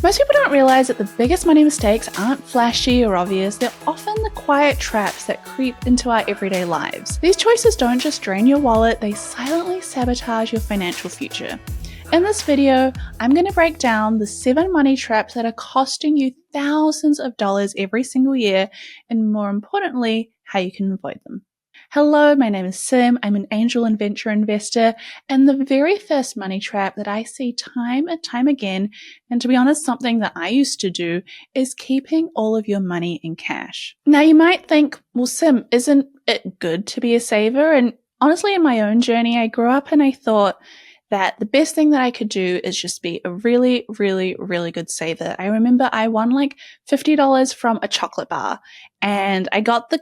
Most people don't realize that the biggest money mistakes aren't flashy or obvious. They're often the quiet traps that creep into our everyday lives. These choices don't just drain your wallet, they silently sabotage your financial future. In this video, I'm going to break down the 7 money traps that are costing you thousands of dollars every single year, and more importantly, how you can avoid them. Hello, my name is Sim. I'm an angel and venture investor, and the very first money trap that I see time and time again, and to be honest, something that I used to do, is keeping all of your money in cash. Now, you might think, well, Sim, isn't it good to be a saver? And honestly, in my own journey, I grew up and I thought that the best thing that I could do is just be a really, really, really good saver. I remember I won like $50 from a chocolate bar, and I got the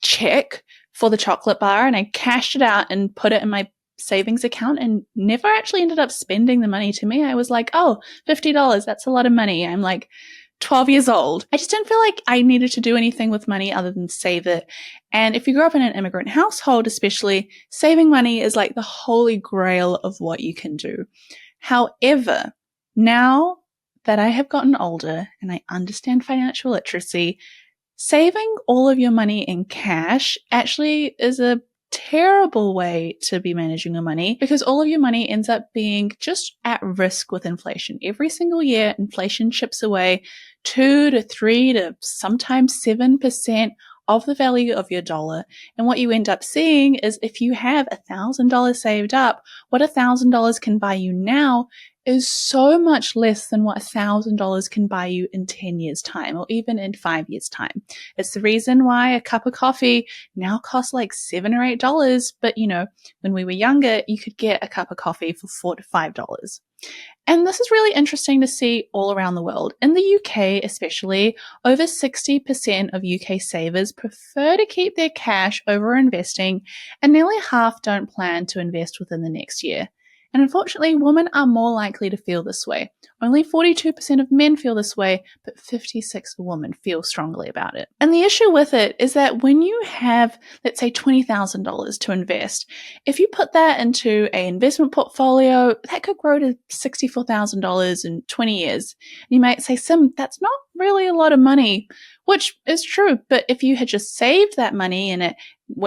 check for the chocolate bar and I cashed it out and put it in my savings account and never actually ended up spending the money. To me, I was like, oh, $50, that's a lot of money. I'm like 12 years old. I just didn't feel like I needed to do anything with money other than save it. And if you grew up in an immigrant household, especially, saving money is like the holy grail of what you can do. However, now that I have gotten older and I understand financial literacy, saving all of your money in cash actually is a terrible way to be managing your money, because all of your money ends up being just at risk with inflation. Every single year, inflation chips away 2 to 3 to sometimes 7% of the value of your dollar. And what you end up seeing is if you have $1,000 saved up, what $1,000 can buy you now is so much less than what $1,000 can buy you in 10 years' time, or even in 5 years' time. It's the reason why a cup of coffee now costs like $7 or $8, but when we were younger, you could get a cup of coffee for $4 to $5. And this is really interesting to see all around the world. In the UK especially, over 60% of UK savers prefer to keep their cash over investing, and nearly half don't plan to invest within the next year. And unfortunately, women are more likely to feel this way. Only 42% of men feel this way, but 56% of women feel strongly about it. And the issue with it is that when you have, let's say, $20,000 to invest, if you put that into an investment portfolio, that could grow to $64,000 in 20 years. You might say, Sim, that's not really a lot of money, which is true. But if you had just saved that money and it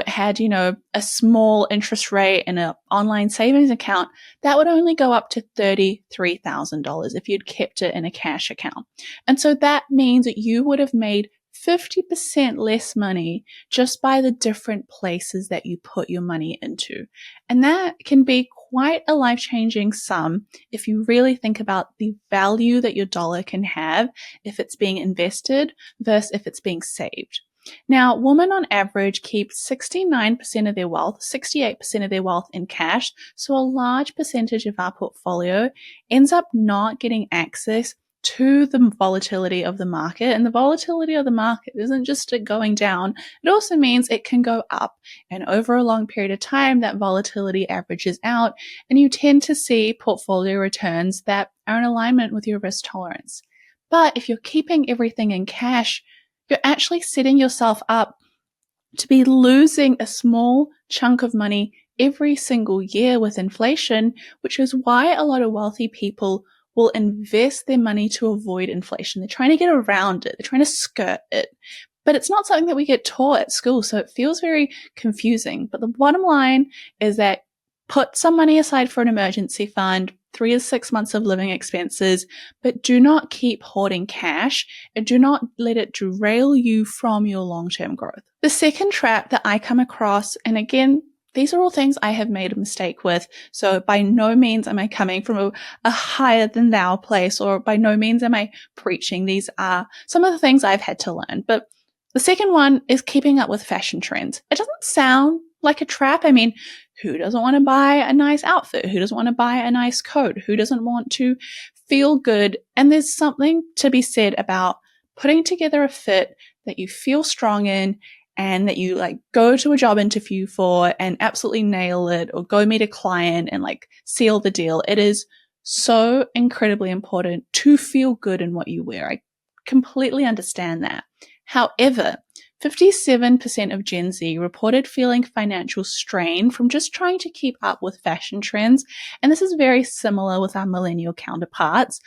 had, a small interest rate in an online savings account, that would only go up to $33,000 if you'd kept it in a cash account. And so that means that you would have made 50% less money just by the different places that you put your money into. And that can be quite a life-changing sum if you really think about the value that your dollar can have if it's being invested versus if it's being saved. Now, women on average keep 69% of their wealth, 68% of their wealth in cash, so a large percentage of our portfolio ends up not getting access to the volatility of the market. And the volatility of the market isn't just it going down, it also means it can go up. And over a long period of time, that volatility averages out, and you tend to see portfolio returns that are in alignment with your risk tolerance. But if you're keeping everything in cash, you're actually setting yourself up to be losing a small chunk of money every single year with inflation, which is why a lot of wealthy people will invest their money to avoid inflation. They're trying to get around it. They're trying to skirt it. But it's not something that we get taught at school, so it feels very confusing. But the bottom line is that put some money aside for an emergency fund, 3 to 6 months of living expenses, but do not keep hoarding cash and do not let it derail you from your long-term growth. The second trap that I come across, and again, these are all things I have made a mistake with, so by no means am I coming from a higher than thou place, or by no means am I preaching. These are some of the things I've had to learn. But the second one is keeping up with fashion trends. It doesn't sound like a trap. I mean, who doesn't want to buy a nice outfit? Who doesn't want to buy a nice coat? Who doesn't want to feel good? And there's something to be said about putting together a fit that you feel strong in and that you go to a job interview for and absolutely nail it, or go meet a client and seal the deal. It is so incredibly important to feel good in what you wear. I completely understand that. However, 57% of Gen Z reported feeling financial strain from just trying to keep up with fashion trends, and this is very similar with our millennial counterparts.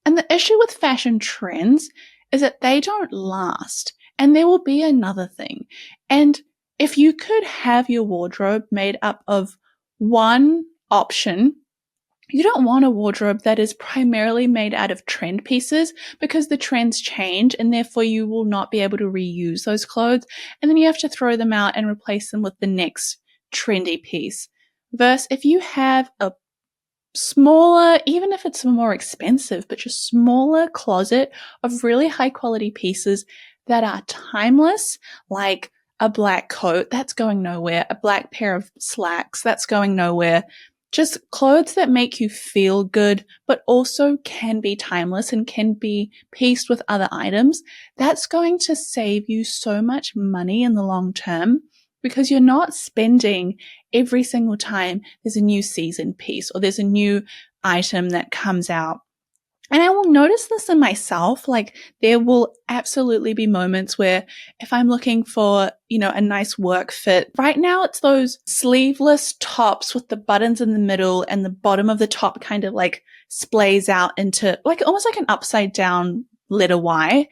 And the issue with fashion trends is that they don't last, and there will be another thing. And if you could have your wardrobe made up of one option, you don't want a wardrobe that is primarily made out of trend pieces, because the trends change and therefore you will not be able to reuse those clothes. And then you have to throw them out and replace them with the next trendy piece. Versus if you have a smaller, even if it's more expensive, but just smaller closet of really high quality pieces that are timeless, like a black coat that's going nowhere, a black pair of slacks that's going nowhere. Just clothes that make you feel good, but also can be timeless and can be pieced with other items. That's going to save you so much money in the long term, because you're not spending every single time there's a new season piece or there's a new item that comes out. And I will notice this in myself. Like, there will absolutely be moments where if I'm looking for, a nice work fit, right now it's those sleeveless tops with the buttons in the middle and the bottom of the top kind of like splays out into like almost like an upside down letter Y.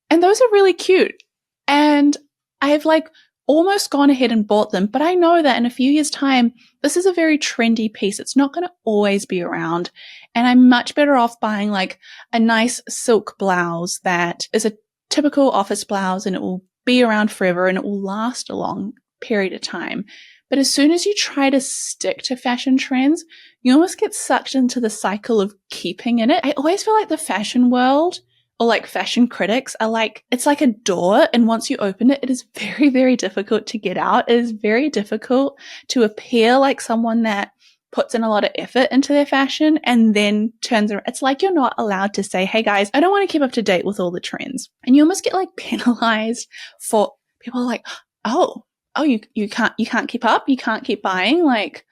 And those are really cute. And I've like almost gone ahead and bought them, but I know that in a few years' time, this is a very trendy piece. It's not going to always be around. And I'm much better off buying like a nice silk blouse that is a typical office blouse, and it will be around forever and it will last a long period of time. But as soon as you try to stick to fashion trends, you almost get sucked into the cycle of keeping in it. I always feel like the fashion world, or like fashion critics, are like, it's like a door, and once you open it, it is very, very difficult to get out. It is very difficult to appear like someone that puts in a lot of effort into their fashion and then turns around. It's like you're not allowed to say, hey guys, I don't want to keep up to date with all the trends. And you almost get like penalized for people are like, oh, you can't keep up, you can't keep buying. Like,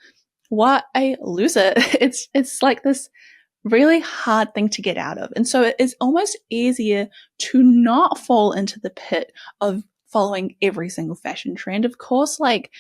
what a loser. It's like this really hard thing to get out of. And so it is almost easier to not fall into the pit of following every single fashion trend. Of course, like,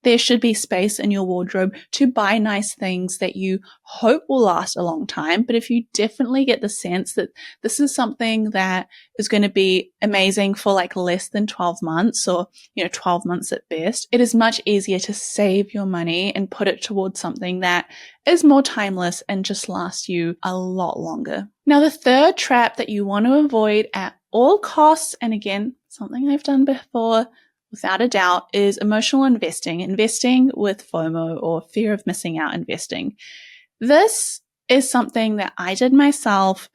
there should be space in your wardrobe to buy nice things that you hope will last a long time. But if you definitely get the sense that this is something that is going to be amazing for like less than 12 months or, 12 months at best, it is much easier to save your money and put it towards something that is more timeless and just lasts you a lot longer. Now, the third trap that you want to avoid at all costs, and again, something I've done before, without a doubt, is emotional investing with FOMO, or fear of missing out investing. This is something that I did myself.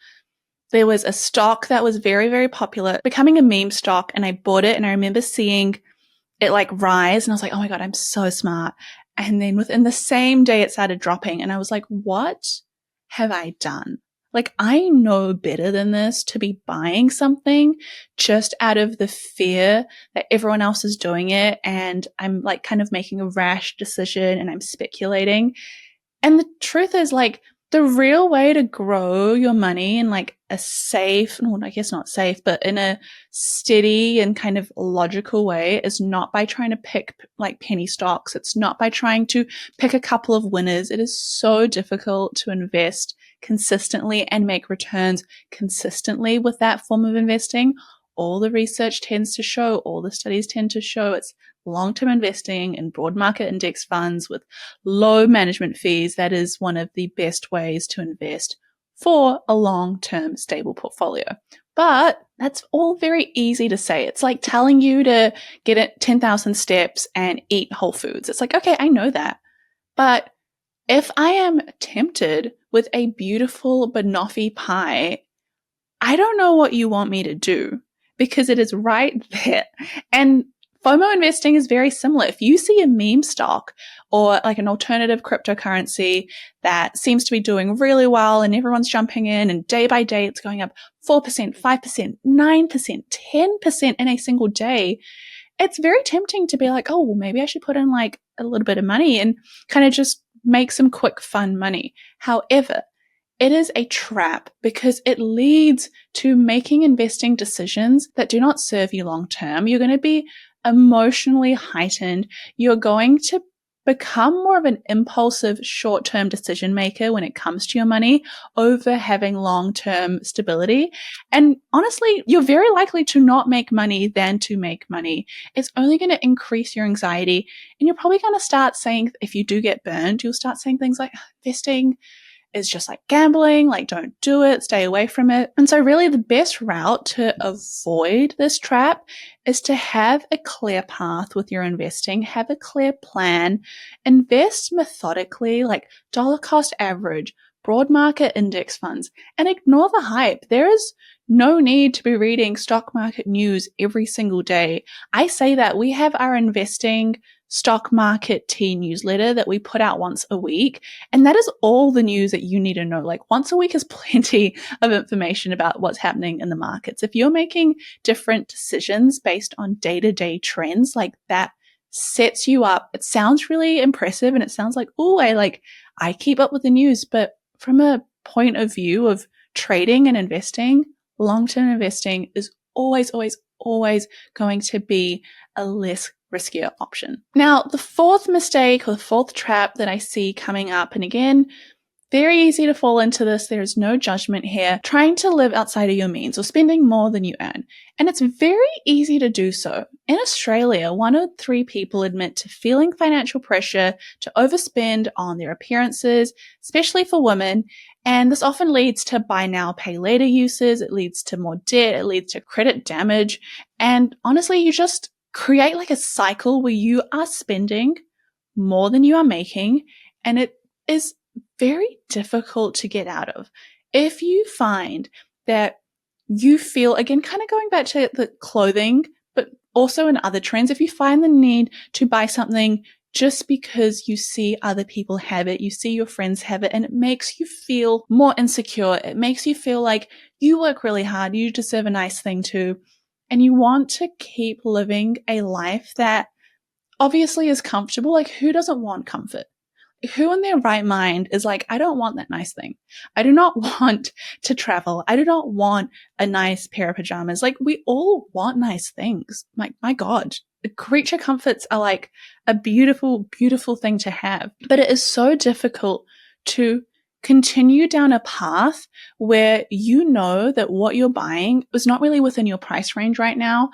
There was a stock that was very, very popular, becoming a meme stock, and I bought it, and I remember seeing it like rise, and I was like, oh my God, I'm so smart. And then within the same day it started dropping, and I was like, what have I done? Like, I know better than this to be buying something just out of the fear that everyone else is doing it, and I'm like kind of making a rash decision and I'm speculating. And the truth is, like, the real way to grow your money in like a safe, well, I guess not safe, but in a steady and kind of logical way is not by trying to pick like penny stocks. It's not by trying to pick a couple of winners. It is so difficult to invest consistently and make returns consistently with that form of investing. All the research tends to show, all the studies tend to show, it's long-term investing in broad market index funds with low management fees. That is one of the best ways to invest for a long-term stable portfolio. But that's all very easy to say. It's like telling you to get it 10,000 steps and eat whole foods. It's like, okay, I know that. But if I am tempted with a beautiful banoffee pie, I don't know what you want me to do, because it is right there. And FOMO investing is very similar. If you see a meme stock or like an alternative cryptocurrency that seems to be doing really well and everyone's jumping in, and day by day it's going up 4%, 5%, 9%, 10% in a single day, it's very tempting to be like, oh, well, maybe I should put in like a little bit of money and kind of just make some quick, fun money. However, it is a trap, because it leads to making investing decisions that do not serve you long term. You're going to be emotionally heightened. You're going to become more of an impulsive short-term decision maker when it comes to your money over having long-term stability. And honestly, you're very likely to not make money than to make money. It's only going to increase your anxiety. And you're probably going to start saying, if you do get burned, you'll start saying things like investing is just like gambling, like don't do it, stay away from it. And so really the best route to avoid this trap is to have a clear path with your investing, have a clear plan, invest methodically, like dollar cost average, broad market index funds, and ignore the hype. There is no need to be reading stock market news every single day. I say that we have our investing stock market tea newsletter that we put out once a week. And that is all the news that you need to know. Like once a week is plenty of information about what's happening in the markets. If you're making different decisions based on day-to-day trends, like that sets you up. It sounds really impressive and it sounds like, oh, I keep up with the news. But from a point of view of trading and investing, long-term investing is always, always, always going to be a less riskier option. Now, the fourth mistake or the fourth trap that I see coming up, and again, very easy to fall into this. There is no judgment here. Trying to live outside of your means or spending more than you earn. And it's very easy to do so. In Australia, 1 in 3 people admit to feeling financial pressure to overspend on their appearances, especially for women. And this often leads to buy now, pay later uses. It leads to more debt. It leads to credit damage. And honestly, you just create like a cycle where you are spending more than you are making. And it is very difficult to get out of. If you find that you feel, again, kind of going back to the clothing, but also in other trends, if you find the need to buy something just because you see other people have it, you see your friends have it, and it makes you feel more insecure. It makes you feel like you work really hard, you deserve a nice thing too, and you want to keep living a life that obviously is comfortable. Like, who doesn't want comfort? Who in their right mind is like, I don't want that nice thing. I do not want to travel. I do not want a nice pair of pajamas. Like, we all want nice things. My God, creature comforts are like a beautiful, beautiful thing to have. But it is so difficult to continue down a path where you know that what you're buying is not really within your price range right now.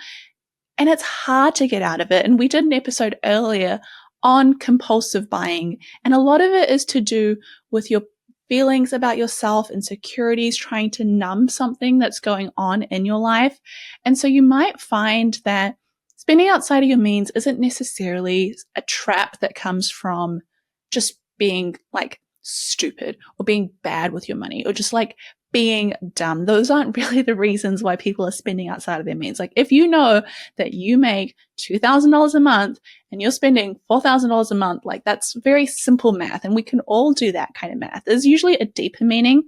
And it's hard to get out of it. And we did an episode earlier on compulsive buying. And a lot of it is to do with your feelings about yourself, insecurities, trying to numb something that's going on in your life. And so you might find that spending outside of your means isn't necessarily a trap that comes from just being like stupid or being bad with your money or just like being dumb. Those aren't really the reasons why people are spending outside of their means. Like, if you know that you make $2,000 a month and you're spending $4,000 a month, like, that's very simple math. And we can all do that kind of math. There's usually a deeper meaning.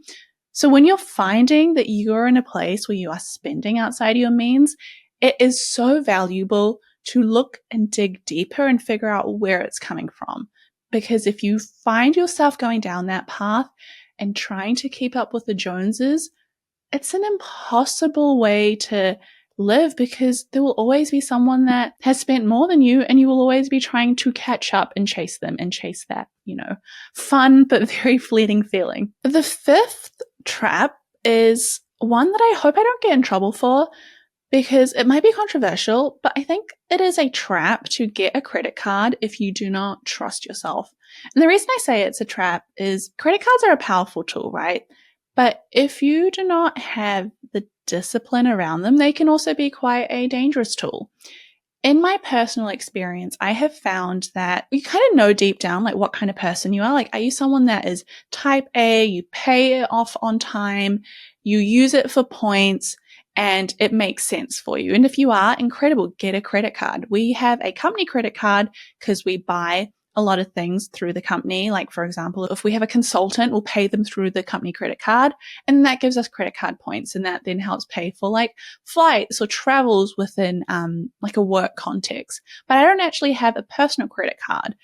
So when you're finding that you're in a place where you are spending outside of your means, it is so valuable to look and dig deeper and figure out where it's coming from. Because if you find yourself going down that path and trying to keep up with the Joneses, it's an impossible way to live, because there will always be someone that has spent more than you, and you will always be trying to catch up and chase them and chase that, fun but very fleeting feeling. The fifth trap is one that I hope I don't get in trouble for, because it might be controversial, but I think it is a trap to get a credit card if you do not trust yourself. And the reason I say it's a trap is credit cards are a powerful tool, right? But if you do not have the discipline around them, they can also be quite a dangerous tool. In my personal experience, I have found that you kind of know deep down like what kind of person you are. Like, are you someone that is type A, you pay it off on time, you use it for points, and it makes sense for you? And if you are, incredible, get a credit card. We have a company credit card because we buy a lot of things through the company. Like, for example, if we have a consultant, we'll pay them through the company credit card, and that gives us credit card points, and that then helps pay for like flights or travels within like a work context. But I don't actually have a personal credit card.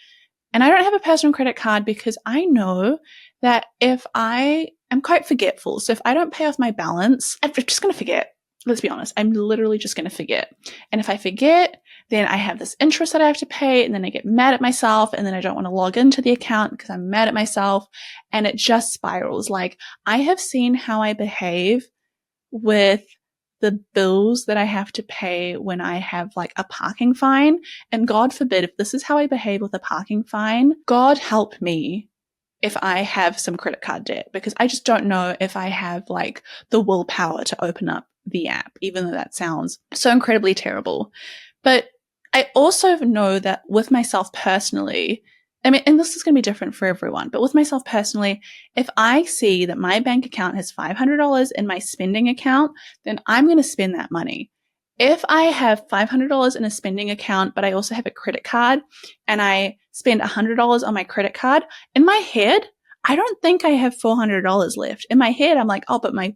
And I don't have a personal credit card because I know that if I am quite forgetful, so if I don't pay off my balance, I'm just going to forget. Let's be honest, I'm literally just going to forget. And if I forget, then I have this interest that I have to pay, and then I get mad at myself, and then I don't want to log into the account because I'm mad at myself, and it just spirals. Like, I have seen how I behave with the bills that I have to pay when I have like a parking fine. And God forbid, if this is how I behave with a parking fine, God help me if I have some credit card debt, because I just don't know if I have like the willpower to open up the app, even though that sounds so incredibly terrible. But I also know that with myself personally, I mean, and this is going to be different for everyone, but with myself personally, if I see that my bank account has $500 in my spending account, then I'm going to spend that money. If I have $500 in a spending account, but I also have a credit card and I spend $100 on my credit card, in my head, I don't think I have $400 left. In my head, I'm like, oh, but my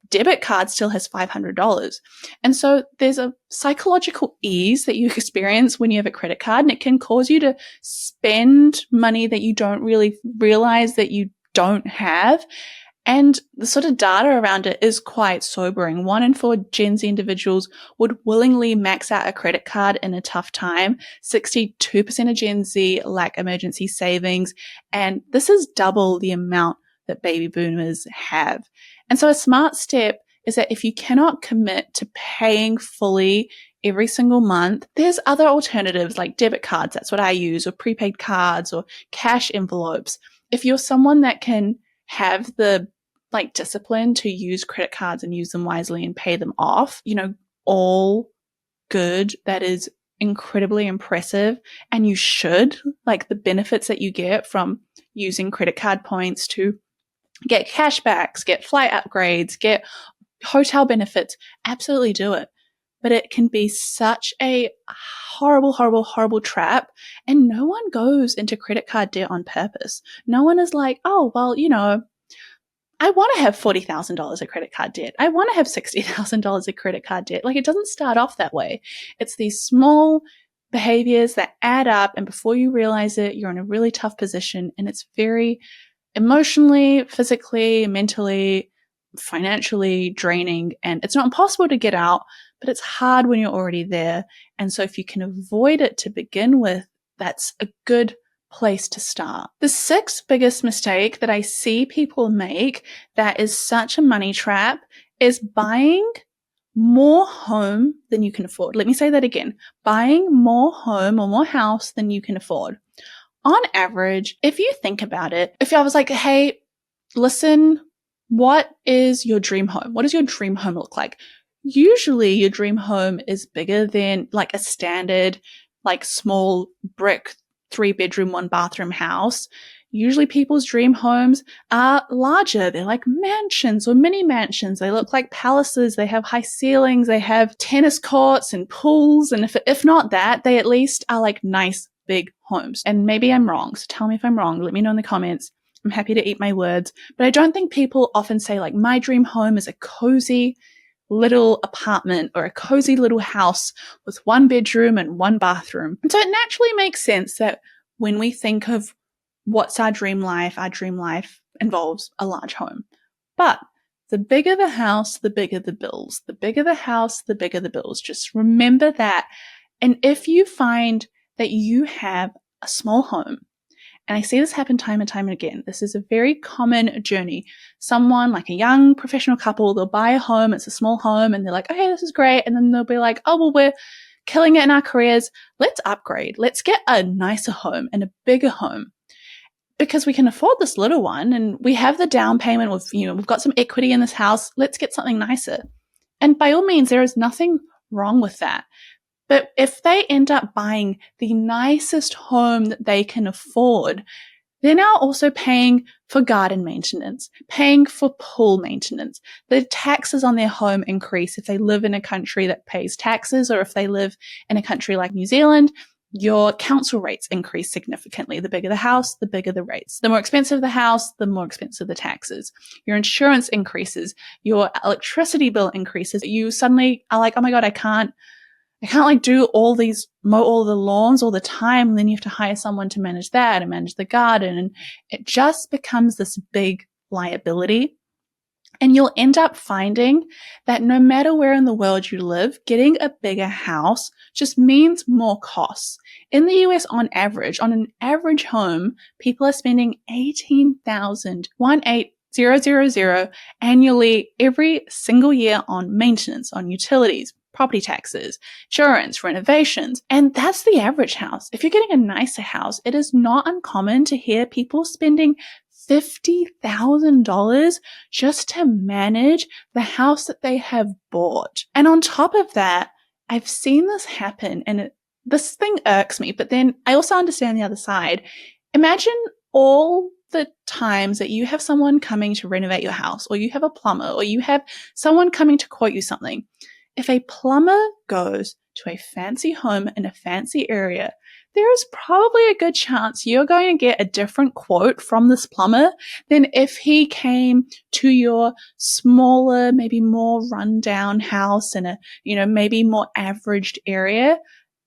debit card still has $500. And so there's a psychological ease that you experience when you have a credit card, and it can cause you to spend money that you don't really realize that you don't have. And the sort of data around it is quite sobering. 1 in 4 Gen Z individuals would willingly max out a credit card in a tough time. 62% of Gen Z lack emergency savings. And this is double the amount that baby boomers have. And so a smart step is that if you cannot commit to paying fully every single month, there's other alternatives like debit cards. That's what I use, or prepaid cards, or cash envelopes. If you're someone that can have the discipline to use credit cards and use them wisely and pay them off, all good. That is incredibly impressive. And you should, the benefits that you get from using credit card points to get cashbacks, get flight upgrades, get hotel benefits, absolutely do it. But it can be such a horrible, horrible, horrible trap. And no one goes into credit card debt on purpose. No one is like, oh, well, I want to have $40,000 of credit card debt. I want to have $60,000 of credit card debt. It doesn't start off that way. It's these small behaviors that add up, and before you realize it, you're in a really tough position, and it's very emotionally, physically, mentally, financially draining, and it's not impossible to get out, but it's hard when you're already there. And so if you can avoid it to begin with, that's a good place to start. The 6th biggest mistake that I see people make that is such a money trap is buying more home than you can afford. Let me say that again. Buying more home or more house than you can afford. On average, if you think about it, if I was like, hey, listen, what is your dream home? What does your dream home look like? Usually your dream home is bigger than a standard, small brick 3-bedroom, 1-bathroom house. Usually people's dream homes are larger. They're like mansions or mini mansions. They look like palaces. They have high ceilings. They have tennis courts and pools. And if not that, they at least are nice big homes. And maybe I'm wrong. So tell me if I'm wrong. Let me know in the comments. I'm happy to eat my words. But I don't think people often say my dream home is a cozy little apartment or a cozy little house with 1 bedroom and 1 bathroom. And so it naturally makes sense that when we think of what's our dream life involves a large home. But the bigger the house, the bigger the bills. The bigger the house, the bigger the bills. Just remember that. And if you find that you have a small home, and I see this happen time and time again. This is a very common journey. Someone, a young professional couple, they'll buy a home. It's a small home, and they're like, okay, this is great. And then they'll be like, oh, well, we're killing it in our careers. Let's upgrade. Let's get a nicer home and a bigger home because we can afford this little one, and we have the down payment. We've got some equity in this house. Let's get something nicer. And by all means, there is nothing wrong with that. But if they end up buying the nicest home that they can afford, they're now also paying for garden maintenance, paying for pool maintenance. The taxes on their home increase if they live in a country that pays taxes, or if they live in a country like New Zealand, your council rates increase significantly. The bigger the house, the bigger the rates. The more expensive the house, the more expensive the taxes. Your insurance increases. Your electricity bill increases. You suddenly are like, oh my God, I can't do mow all the lawns all the time. And then you have to hire someone to manage that and manage the garden. And it just becomes this big liability. And you'll end up finding that no matter where in the world you live, getting a bigger house just means more costs. In the US, on an average home, people are spending $18,000 annually every single year on maintenance, on utilities, property taxes, insurance, renovations. And that's the average house. If you're getting a nicer house, it is not uncommon to hear people spending $50,000 just to manage the house that they have bought. And on top of that, I've seen this happen, and this thing irks me, but then I also understand the other side. Imagine all the times that you have someone coming to renovate your house, or you have a plumber, or you have someone coming to quote you something. If a plumber goes to a fancy home in a fancy area, there is probably a good chance you're going to get a different quote from this plumber than if he came to your smaller, maybe more rundown house in a, maybe more averaged area.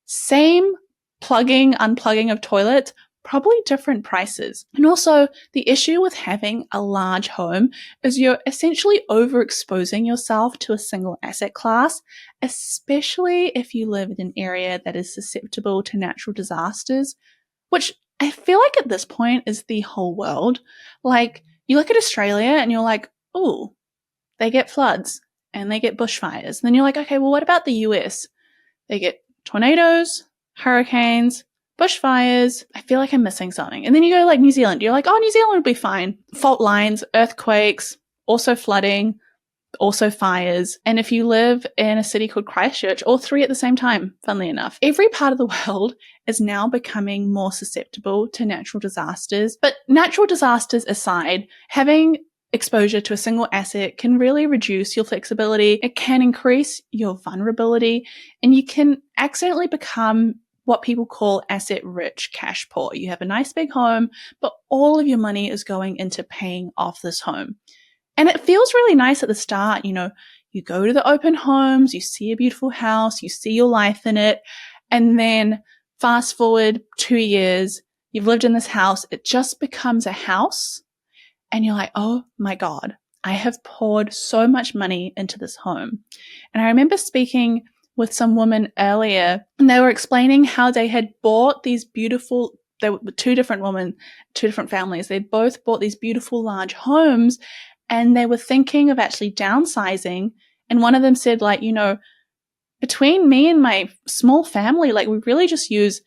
Same plugging, unplugging of toilets, probably different prices. And also, the issue with having a large home is you're essentially overexposing yourself to a single asset class, especially if you live in an area that is susceptible to natural disasters, which I feel like at this point is the whole world. Like, you look at Australia and you're like, oh, they get floods and they get bushfires. And then you're like, okay, well, what about the US? They get tornadoes, hurricanes, bushfires. I feel like I'm missing something. And then you go like New Zealand. You're like, oh, New Zealand will be fine. Fault lines, earthquakes, also flooding, also fires. And if you live in a city called Christchurch, all three at the same time, funnily enough. Every part of the world is now becoming more susceptible to natural disasters. But natural disasters aside, having exposure to a single asset can really reduce your flexibility. It can increase your vulnerability, and you can accidentally become what people call asset rich, cash poor. You have a nice big home, but all of your money is going into paying off this home. And it feels really nice at the start. You go to the open homes, you see a beautiful house, you see your life in it. And then fast forward 2 years, you've lived in this house. It just becomes a house. And you're like, oh my God, I have poured so much money into this home. And I remember speaking with some women earlier, and they were explaining how they had bought these beautiful, they were two different women, two different families. They both bought these beautiful large homes, and they were thinking of actually downsizing. And one of them said, like, between me and my small family, like, we really just use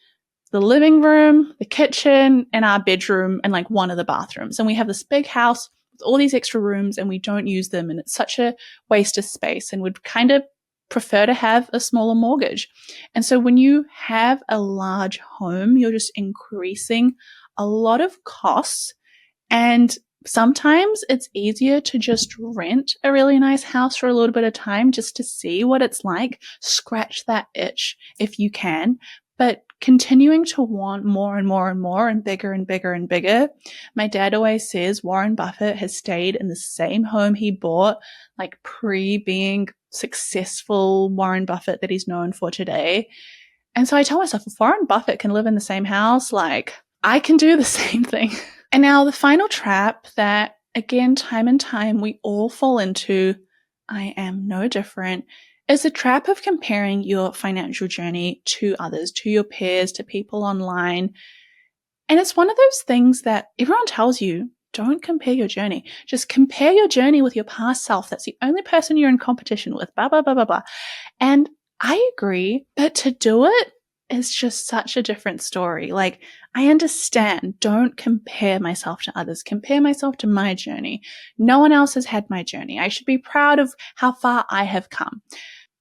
the living room, the kitchen, and our bedroom, and like one of the bathrooms. And we have this big house with all these extra rooms, and we don't use them. And it's such a waste of space, and would kind of prefer to have a smaller mortgage. And so when you have a large home, you're just increasing a lot of costs. And sometimes it's easier to just rent a really nice house for a little bit of time just to see what it's like, scratch that itch if you can. But continuing to want more and more and more and bigger and bigger and bigger. My dad always says Warren Buffett has stayed in the same home he bought, like pre-being successful Warren Buffett that he's known for today. And so I tell myself, if Warren Buffett can live in the same house, like, I can do the same thing. And now the final trap that, again, time and time we all fall into, I am no different, is the trap of comparing your financial journey to others, to your peers, to people online. And it's one of those things that everyone tells you, don't compare your journey. Just compare your journey with your past self. That's the only person you're in competition with, blah, blah, blah, blah, blah. And I agree, but to do it is just such a different story. Like, I understand, don't compare myself to others. Compare myself to my journey. No one else has had my journey. I should be proud of how far I have come.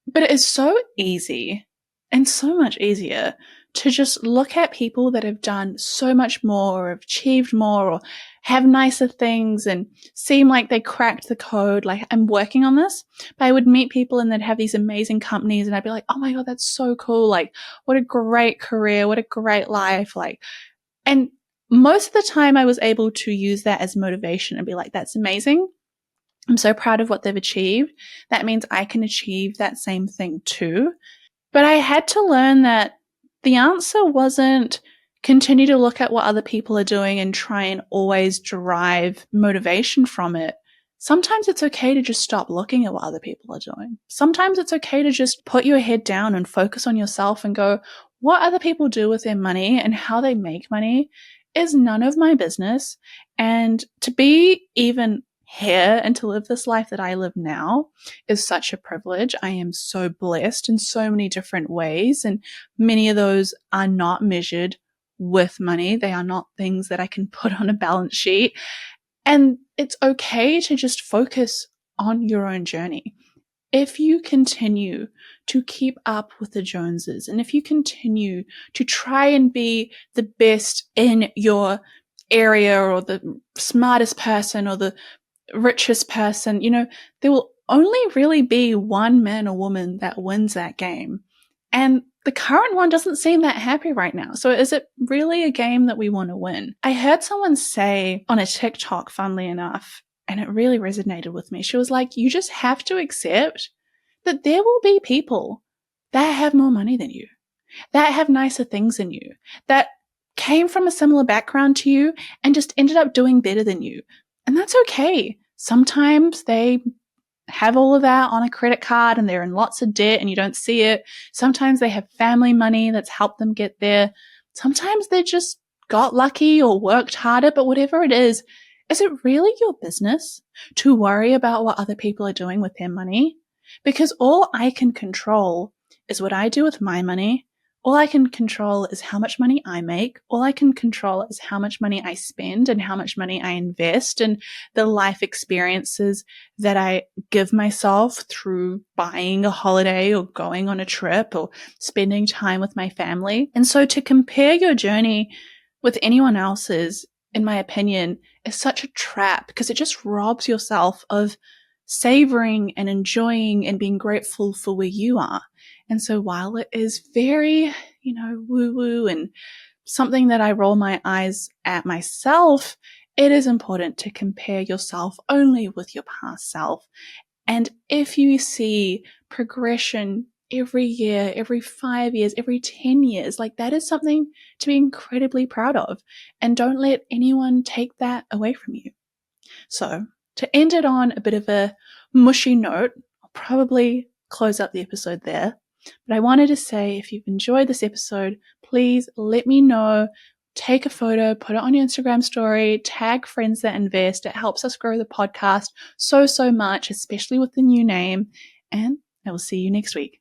But it is so easy and so much easier to just look at people that have done so much more or have achieved more or have nicer things and seem like they cracked the code. Like, I'm working on this, but I would meet people and they'd have these amazing companies and I'd be like, oh my God, that's so cool. Like, what a great career. What a great life. Like, and most of the time I was able to use that as motivation and be like, that's amazing. I'm so proud of what they've achieved. That means I can achieve that same thing too. But I had to learn that the answer wasn't continue to look at what other people are doing and try and always derive motivation from it. Sometimes it's okay to just stop looking at what other people are doing. Sometimes it's okay to just put your head down and focus on yourself and go, what other people do with their money and how they make money is none of my business. And to be even here and to live this life that I live now is such a privilege. I am so blessed in so many different ways, and many of those are not measured with money. They are not things that I can put on a balance sheet. And it's okay to just focus on your own journey. If you continue to keep up with the Joneses, and if you continue to try and be the best in your area or the smartest person or the richest person, there will only really be one man or woman that wins that game. And the current one doesn't seem that happy right now. So is it really a game that we want to win? I heard someone say on a TikTok, funnily enough, and it really resonated with me. She was like, you just have to accept that there will be people that have more money than you, that have nicer things than you, that came from a similar background to you and just ended up doing better than you. And that's okay. Sometimes they have all of that on a credit card and they're in lots of debt and you don't see it. Sometimes they have family money that's helped them get there. Sometimes they just got lucky or worked harder, but whatever it is it really your business to worry about what other people are doing with their money? Because all I can control is what I do with my money. All I can control is how much money I make. All I can control is how much money I spend and how much money I invest and the life experiences that I give myself through buying a holiday or going on a trip or spending time with my family. And so to compare your journey with anyone else's, in my opinion, is such a trap because it just robs yourself of savoring and enjoying and being grateful for where you are. And so while it is very, woo-woo and something that I roll my eyes at myself, it is important to compare yourself only with your past self. And if you see progression every year, every 5 years, every 10 years, like that is something to be incredibly proud of. And don't let anyone take that away from you. So to end it on a bit of a mushy note, I'll probably close up the episode there. But I wanted to say, if you've enjoyed this episode, please let me know. Take a photo, put it on your Instagram story, tag friends that invest. It helps us grow the podcast so much, especially with the new name. And I will see you next week.